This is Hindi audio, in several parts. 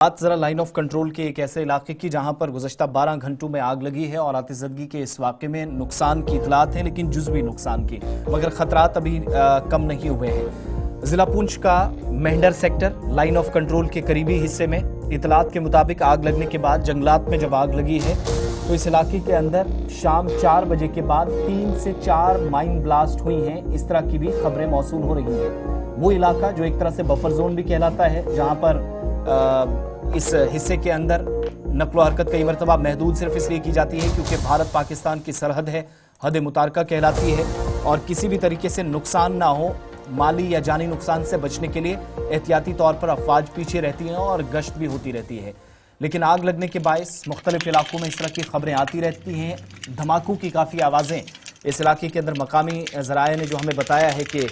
बात जरा लाइन ऑफ कंट्रोल के एक ऐसे इलाके की जहां पर गुज़श्ता 12 घंटों में आग लगी है और आतिशबाजी के इस वाक़े में नुकसान की इतलात हैं, लेकिन जुज़वी नुकसान की, मगर खतरात अभी कम नहीं हुए हैं। जिला पुंछ का Mendhar sector line of control के करीबी हिस्से में इतलात के मुताबिक आग लगने के बाद जंगलात में जब आग लगी है तो इस इलाके के अंदर शाम 4 बजे के बाद 3 से 4 माइन ब्लास्ट हुई हैं। इस तरह की भी खबरें मौसूल हो रही हैं। वो इलाका जो एक तरह से बफर जोन भी कहलाता है, जहां पर इस हिस्से के अंदर नक्लो हरकत कई मरतबा महदूद सिर्फ इसलिए की जाती है क्योंकि भारत पाकिस्तान की सरहद है, हद मुतारका कहलाती है, और किसी भी तरीके से नुकसान ना हो, माली या जानी नुकसान से बचने के लिए एहतियाती तौर पर अफवाज पीछे रहती हैं और गश्त भी होती रहती है। लेकिन आग लगने के बायस मुख्तलिफ इलाकों में इस तरह की खबरें आती रहती हैं। धमाकों की काफ़ी आवाज़ें इस इलाके के अंदर मकामी ज़राए ने जो हमें बताया है कि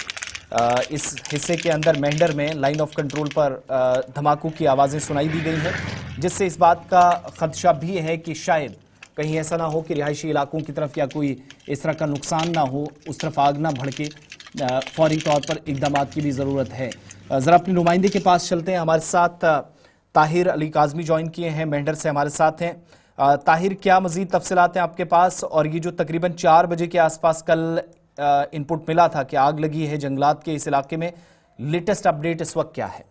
इस हिस्से के अंदर मेंढर में लाइन ऑफ कंट्रोल पर धमाकों की आवाज़ें सुनाई दी गई हैं, जिससे इस बात का खदशा भी है कि शायद कहीं ऐसा ना हो कि रिहायशी इलाकों की तरफ या कोई इस तरह का नुकसान ना हो, उस तरफ आग ना भड़के। फौरी तौर पर इकदाम की भी ज़रूरत है। ज़रा अपनी नुमाइंदे के पास चलते हैं। हमारे साथ ताहिर अली काज़मी ज्वाइन किए हैं, मेंढर से हमारे साथ हैं। ताहिर, क्या मज़ीद तफसीलात हैं आपके पास, और ये जो तकरीबन 4 बजे के आसपास कल इनपुट मिला था कि आग लगी है जंगलात के इस इलाके में, लेटेस्ट अपडेट इस वक्त क्या है?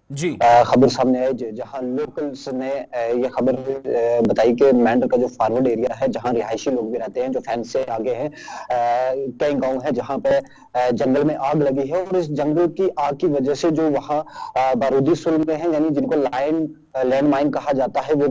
जी, खबर सामने आई जहां लोकल्स ने ये खबर बताई कि मेंढर का जो फॉरवर्ड एरिया है, जहां रिहायशी लोग भी रहते हैं, जो फेंस से आगे हैं, कई गांव है जहां पे जंगल में आग लगी है। और इस जंगल की आग की वजह से जो वहां बारूदी सुरंगें हैं, यानी जिनको लैंड माइन कहा जाता है, वो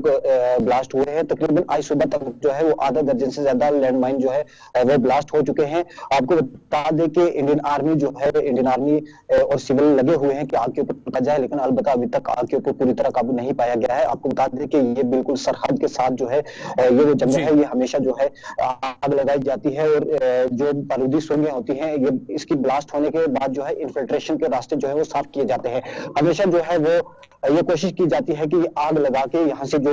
ब्लास्ट हुए हैं। तकरीबन आज सुबह तक जो है वो आधा दर्जन से ज्यादा लैंड माइन जो है वो ब्लास्ट हो चुके हैं। आपको बता दें कि इंडियन आर्मी और सिविल लगे हुए हैं कि आग के ऊपर पकड़ा जाए, लेकिन अलबत्ता अभी तक आग के ऊपर पूरी तरह काबू नहीं पाया गया है। आपको बता दें कि ये बिल्कुल सरहद के साथ जो है ये जो जंगल है, ये हमेशा जो है आग लगाई जाती है, और जो बारूदी सुरंगें होती हैं, ये इसकी ब्लास्ट होने के बाद जो है इन्फिल्ट्रेशन के रास्ते जो है वो साफ किए जाते हैं। हमेशा जो है वो ये कोशिश की जाती है कि आग लगा के यहाँ से जो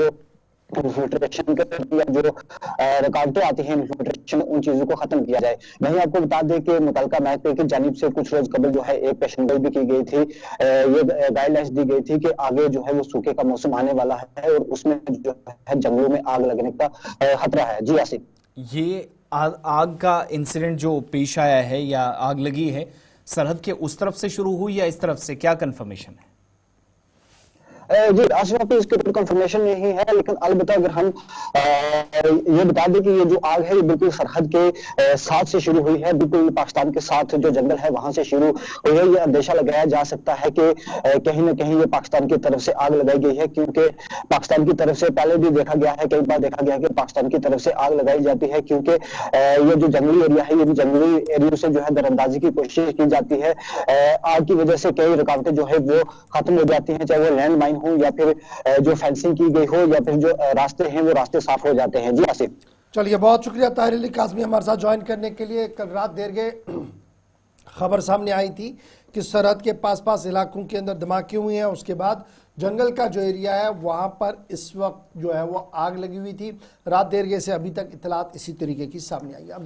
इन्फिल्ट्रेशन या जो रुकावटें आती हैं इन्फिल्ट्रेशन, उन चीजों को खत्म किया जाए। वहीं आपको बता दें कि मुतल्लिका महकमे की जानिब से कुछ रोज कबल जो है एक पेशेंगोई भी की गई थी। ये गाइडलाइंस दी गई थी कि आगे जो है वो सूखे का मौसम आने वाला है और उसमें जो है जंगलों में आग लगने का खतरा है। जी आसिफ, ये आग का इंसिडेंट जो पेश आया है या आग लगी है, सरहद के उस तरफ से शुरू हुई या इस तरफ से, क्या कंफर्मेशन है? जी आसिफ, पे इसके ऊपर कंफर्मेशन नहीं है, लेकिन अलबत्ता अगर हम ये बता दें कि ये जो आग है ये बिल्कुल सरहद के साथ से शुरू हुई है, बिल्कुल पाकिस्तान के साथ जो जंगल है वहां से शुरू हुई है। ये अंदेशा लगाया जा सकता है कि कहीं ना कहीं ये पाकिस्तान की तरफ से आग लगाई गई है, क्योंकि पाकिस्तान की तरफ से पहले भी देखा गया है, कई बार देखा गया है कि पाकिस्तान की तरफ से आग लगाई जाती है, क्योंकि ये जो जंगली एरिया है, ये भी जंगली एरिया से जो है दरअंदाजी की कोशिश की जाती है। आग की वजह से कई रुकावटें जो है वो खत्म हो जाती हैं, चाहे वो लैंड माइन हो या फिर जो फेंसिंग की गई हो या फिर जो रास्ते हैं वो रास्ते साफ हो जाते हैं। जी आसिफ, चलिए, बहुत शुक्रिया ताहिर अली काज़मी हमारे साथ ज्वाइन करने के लिए। कल रात देर के खबर सामने आई थी कि सरहद के पास इलाकों के अंदर धमाके हुए हैं, उसके बाद जंगल का जो एरिया है वहां पर इस वक्त जो है वो आग लगी हुई थी। रात देर के से अभी तक इतलात इसी तरीके की सामने आई है।